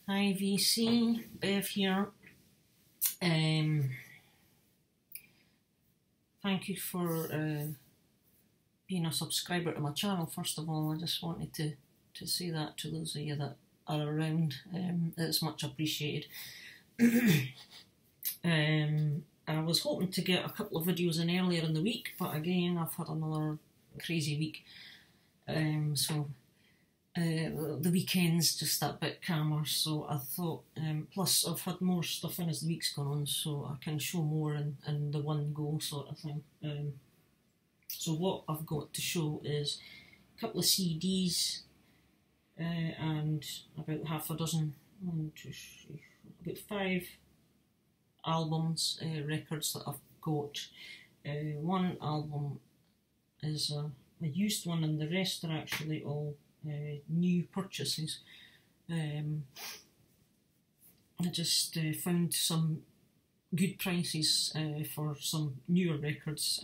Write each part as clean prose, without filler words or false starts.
Hi VC, Bev here. Thank you for being a subscriber to my channel. First of all, I just wanted to say that to those of you that are around. It's much appreciated. I was hoping to get a couple of videos in earlier in the week, but again, I've had another crazy week. The weekend's just that bit calmer, so I thought, plus I've had more stuff in as the week's gone on, so I can show more in the one go sort of thing. So what I've got to show is a couple of CDs and about half a dozen, about 5 albums, records that I've got. One album is a used one and the rest are actually all new purchases. I just found some good prices for some newer records.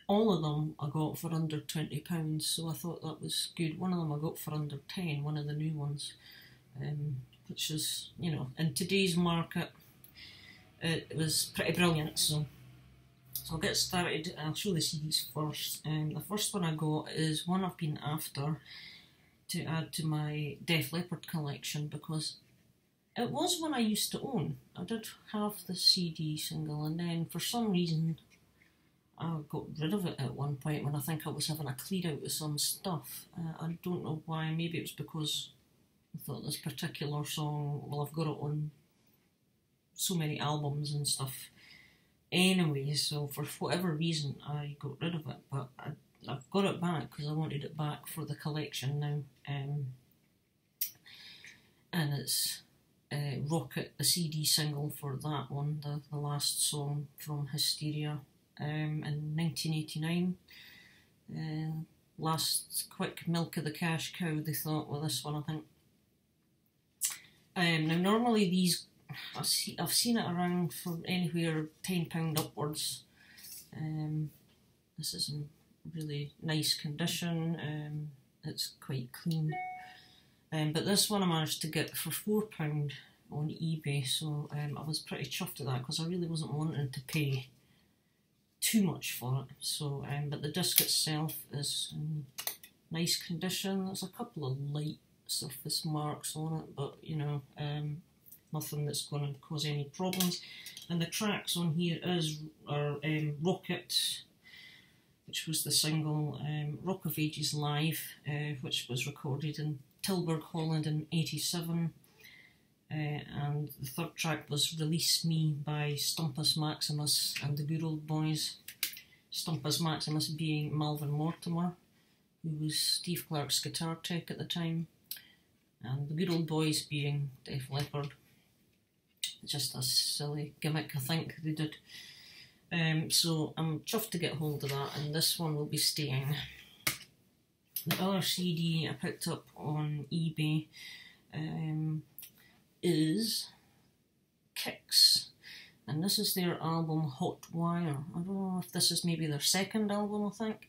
All of them I got for under £20, so I thought that was good. One of them I got for under 10, one of the new ones, which is, you know, in today's market, it was pretty brilliant. So I'll get started. I'll show the CDs first. The first one I got is one I've been after to add to my Def Leppard collection because it was one I used to own. I did have the CD single, and then for some reason I got rid of it at one point when I think I was having a clear out of some stuff. I don't know why. Maybe it was because I thought this particular song, well, I've got it on so many albums and stuff anyway, so for whatever reason I got rid of it, but I've got it back because I wanted it back for the collection now. And it's Rocket, the CD single for that one, the last song from Hysteria, in 1989. Last quick milk of the cash cow, they thought, with this one, I think. Now normally these, I've seen it around for anywhere £10 upwards. This is in really nice condition. It's quite clean. But this one I managed to get for £4 on eBay, so I was pretty chuffed at that because I really wasn't wanting to pay too much for it. So, but the disc itself is in nice condition. There's a couple of light surface marks on it, but you know, nothing that's going to cause any problems. And the tracks on here are Rocket, which was the single, Rock of Ages Live, which was recorded in Tilburg, Holland in '87. And the third track was Release Me by Stumpus Maximus and the Good Old Boys. Stumpus Maximus being Malvern Mortimer, who was Steve Clark's guitar tech at the time, and the Good Old Boys being Def Leppard. Just a silly gimmick, I think they did. So I'm chuffed to get hold of that, and this one will be staying. The other CD I picked up on eBay is Kix, and this is their album Hot Wire. I don't know if this is maybe their second album, I think.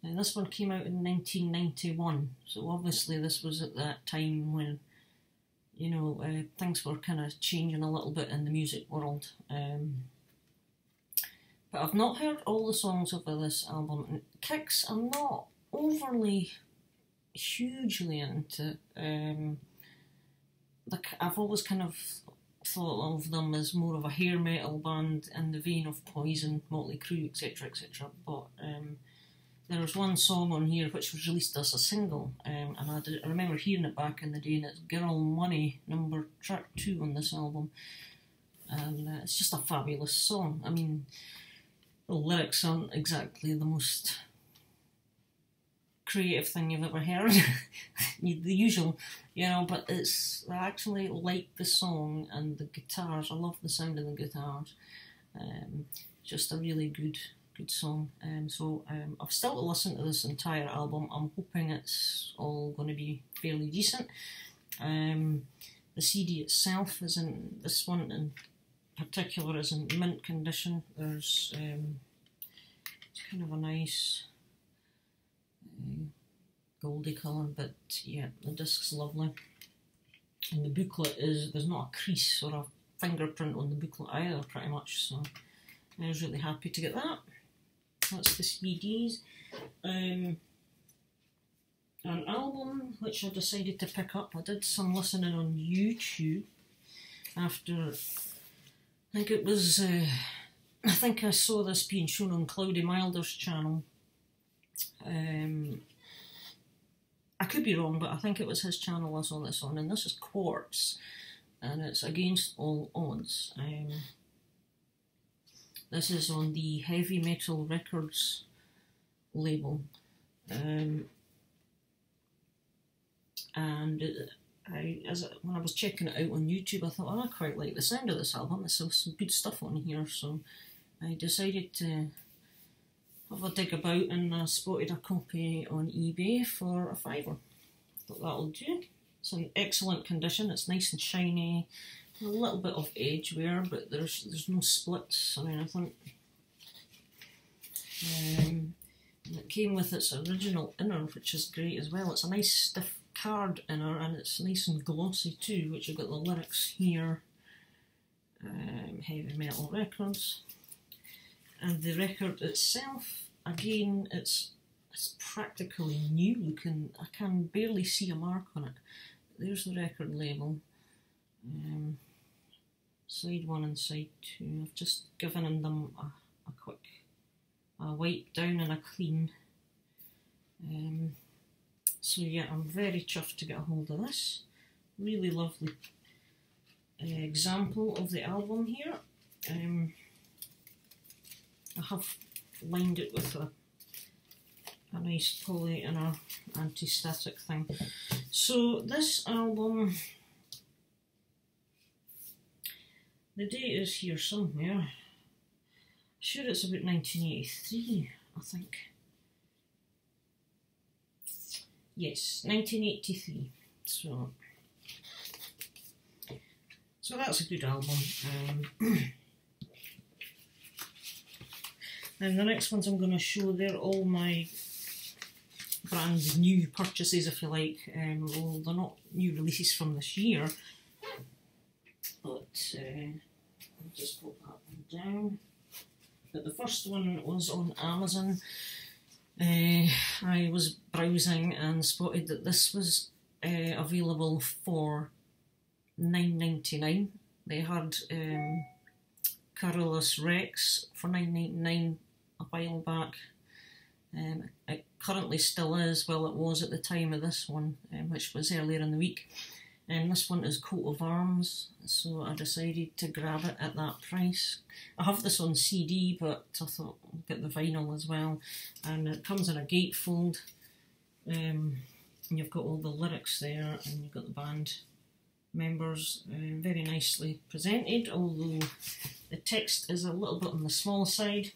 And this one came out in 1991, so obviously this was at that time when, you know, things were kind of changing a little bit in the music world. But I've not heard all the songs of this album. Kix, I'm not overly hugely into. I've always kind of thought of them as more of a hair metal band in the vein of Poison, Motley Crue, etc, etc. But there was one song on here which was released as a single, and I remember hearing it back in the day, and it's Girl Money, track 2 on this album, and it's just a fabulous song. I mean, the lyrics aren't exactly the most creative thing you've ever heard, the usual, you know, but I actually like the song and the guitars. I love the sound of the guitars. Just a really good song. So I've still to listen to this entire album. I'm hoping it's all going to be fairly decent. The CD itself is in, this one in particular is in mint condition. There's it's kind of a nice goldy colour, but yeah, the disc's lovely. And the booklet there's not a crease or a fingerprint on the booklet either, pretty much, so I was really happy to get that. That's the CDs. An album which I decided to pick up. I did some listening on YouTube after, I think it was, I think I saw this being shown on Cloudy Milder's channel. I could be wrong, but I think it was his channel I saw this on, and this is Quartz, and it's Against All Odds. This is on the Heavy Metal Records label, and when I was checking it out on YouTube, I thought, oh, I quite like the sound of this album. There's some good stuff on here, so I decided to have a dig about, and I spotted a copy on eBay for a £5. Thought that'll do. It's in excellent condition. It's nice and shiny, a little bit of edge wear, but there's no splits or anything. And it came with its original inner, which is great as well. It's a nice stiff card inner, and it's nice and glossy too, which you've got the lyrics here. Heavy Metal Records. And the record itself, again, it's practically new looking. I can barely see a mark on it. There's the record label. Side 1 and side 2. I've just given them a quick wipe down and a clean. So yeah, I'm very chuffed to get a hold of this. Really lovely example of the album here. I have lined it with a nice poly inner anti-static thing. So this album, the date is here somewhere. Sure, it's about 1983, I think. Yes, 1983. So that's a good album. And the next ones I'm going to show, they're all my brand new purchases, if you like. Well, they're not new releases from this year, but I'll just put that one down. But the first one was on Amazon. I was browsing and spotted that this was available for $9.99. They had Carolus Rex for $9.99 a while back. It currently still is, well, it was at the time of this one, which was earlier in the week. And this one is Coat of Arms, so I decided to grab it at that price. I have this on CD, but I thought I'll get the vinyl as well. And it comes in a gatefold, and you've got all the lyrics there, and you've got the band members very nicely presented, although the text is a little bit on the small side.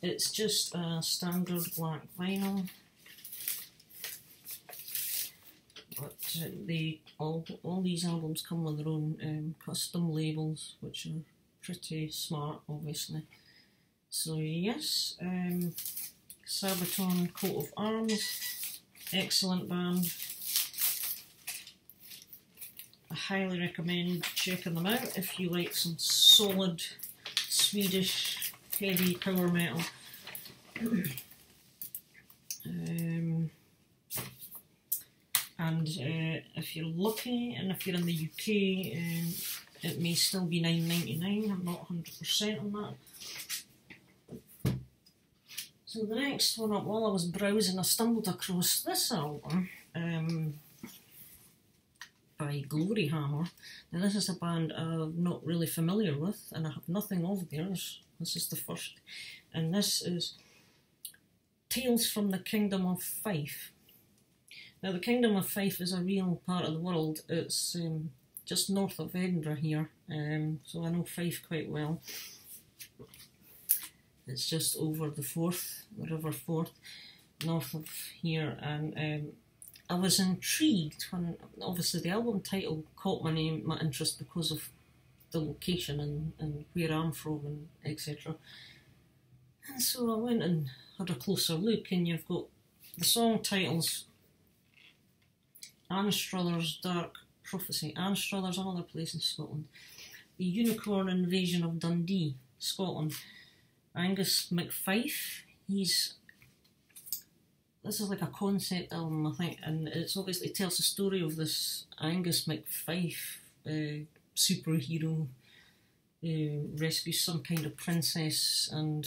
It's just a standard black vinyl. But all these albums come with their own custom labels, which are pretty smart, obviously. So yes, Sabaton Coat of Arms, excellent band. I highly recommend checking them out if you like some solid Swedish heavy power metal. And if you're lucky, and if you're in the UK, it may still be $9.99. I'm not 100% on that. So the next one up, while I was browsing, I stumbled across this album by Glory Hammer. Now this is a band I'm not really familiar with, and I have nothing of theirs. This is the first. And this is Tales from the Kingdom of Fife. Now the Kingdom of Fife is a real part of the world. It's just north of Edinburgh here, so I know Fife quite well. It's just over the Forth, the River Forth, north of here, and I was intrigued when, obviously the album title caught my interest because of the location and where I'm from and etc. And so I went and had a closer look, and you've got the song titles Anstruther's Dark Prophecy. Anstruther's another place in Scotland. The Unicorn Invasion of Dundee, Scotland. Angus MacFife, this is like a concept album, I think, and it tells the story of this Angus MacFife superhero rescues some kind of princess, and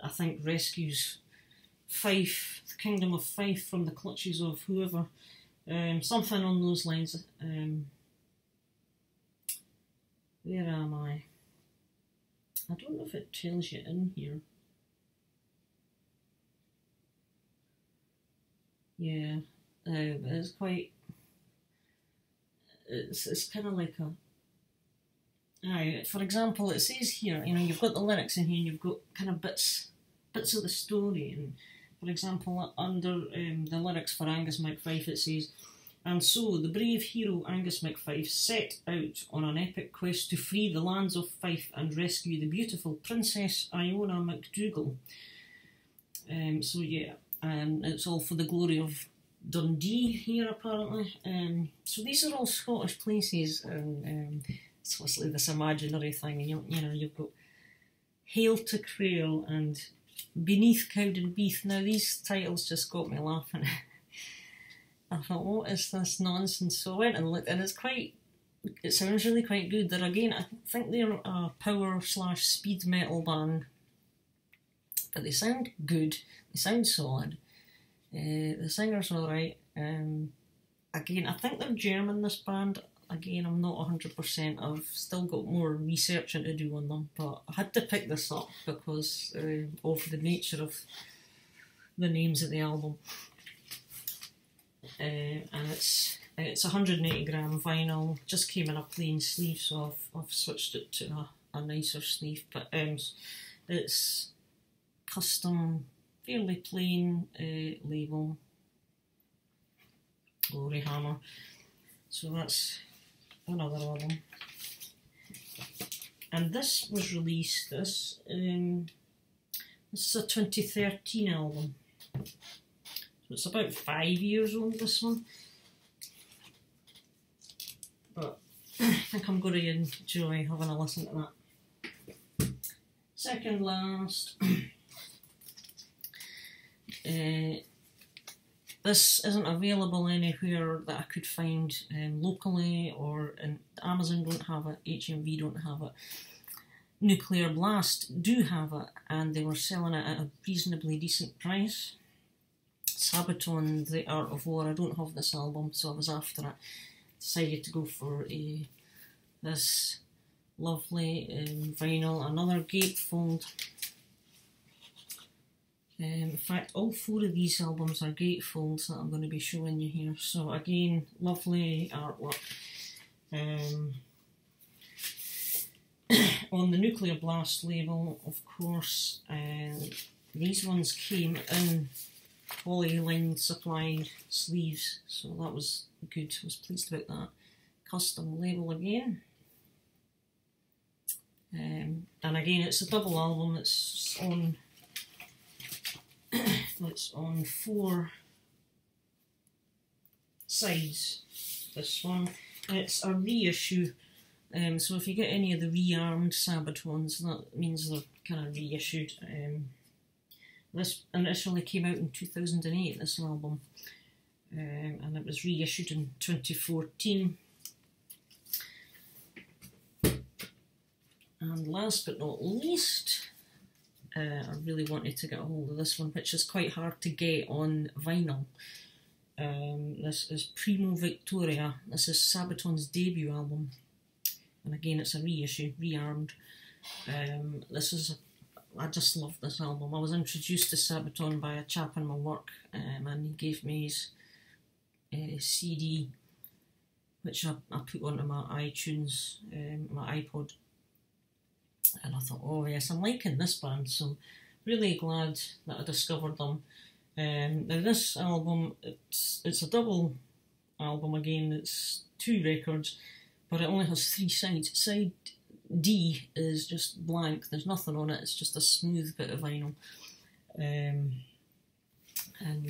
I think rescues Fife, the Kingdom of Fife, from the clutches of whoever. Something on those lines. Where am I? I don't know if it tells you in here. Yeah, it's quite. It's kind of like a. For example, it says here, you've got the lyrics in here, and you've got kind of bits of the story. And for example, under the lyrics for Angus MacFife, it says, "And so the brave hero Angus MacFife set out on an epic quest to free the lands of Fife and rescue the beautiful Princess Iona MacDougall." So yeah, and it's all for the glory of Dundee here, apparently. So these are all Scottish places, and it's obviously this imaginary thing. You've got Hail to Crail and Beneath Cowdenbeath. Now these titles just got me laughing. I thought, what is this nonsense? So I went and looked, and it sounds really quite good. They're, again, I think they're a power/speed metal band, but they sound good, they sound solid. The singer's alright. Again, I think they're German, this band. Again, I'm not 100%, I've still got more researching to do on them, but I had to pick this up because of the nature of the names of the album. And it's 180 gram vinyl, just came in a plain sleeve, so I've switched it to a nicer sleeve, but it's custom, fairly plain label, Glory Hammer. So that's another album. And this was released, this is a 2013 album. So it's about 5 years old, this one. But I think I'm going to enjoy having a listen to that. Second last. This isn't available anywhere that I could find locally, or Amazon don't have it, HMV don't have it. Nuclear Blast do have it, and they were selling it at a reasonably decent price. Sabaton, The Art of War, I don't have this album, so I was after it. Decided to go for this lovely vinyl, another gatefold. In fact, all 4 of these albums are gatefolds that I'm going to be showing you here. So again, lovely artwork. On the Nuclear Blast label, of course, these ones came in polyline supplied sleeves, so that was good. I was pleased about that. Custom label again. And again, it's a double album. It's on 4 sides, this one. It's a reissue, so if you get any of the rearmed Sabatons, that means they're kind of reissued. This initially came out in 2008, this album, and it was reissued in 2014. And last but not least, I really wanted to get a hold of this one, which is quite hard to get on vinyl. This is Primo Victoria. This is Sabaton's debut album, and again it's a reissue, rearmed. I just love this album. I was introduced to Sabaton by a chap in my work, and he gave me his CD, which I put onto my iTunes, my iPod. And I thought, oh yes, I'm liking this band, so really glad that I discovered them. Now this album, it's a double album again, it's 2 records, but it only has 3 sides. Side D is just blank, there's nothing on it, it's just a smooth bit of vinyl. And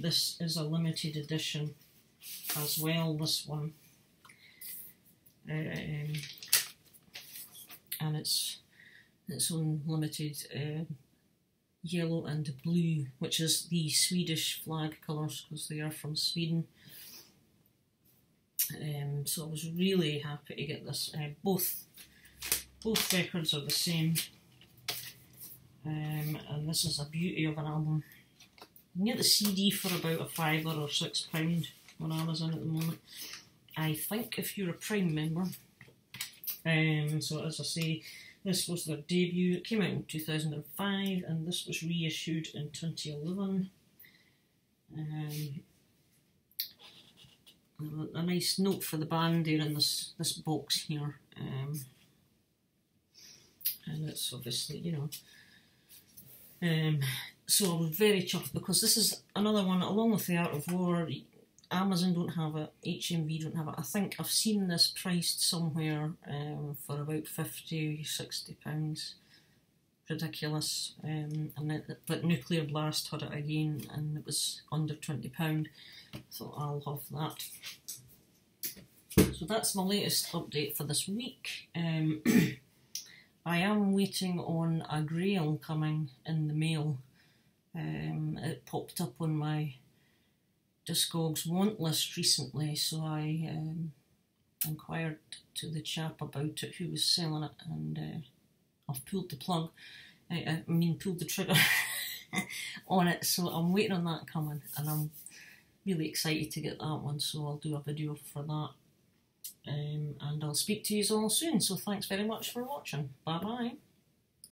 this is a limited edition. as well, this one. And it's on limited yellow and blue, which is the Swedish flag colours because they are from Sweden. So I was really happy to get this. Both records are the same, and this is a beauty of an album. You can get the CD for about £5 or £6 on Amazon at the moment, I think, if you're a Prime member. So as I say, this was their debut. It came out in 2005, and this was reissued in 2011. A nice note for the band there in this box here, and it's obviously, you know. So I was very chuffed because this is another one, along with The Art of War. Amazon don't have it, HMV don't have it. I think I've seen this priced somewhere for about £50–60. Ridiculous. But Nuclear Blast had it again, and it was under £20. So I'll have that. So that's my latest update for this week. I am waiting on a Grail coming in the mail. It popped up on my Discogs want list recently, so I inquired to the chap about it who was selling it, and I've pulled the plug. I mean, pulled the trigger on it, so I'm waiting on that coming, and I'm really excited to get that one, so I'll do a video for that. And I'll speak to you all soon, so thanks very much for watching. Bye bye.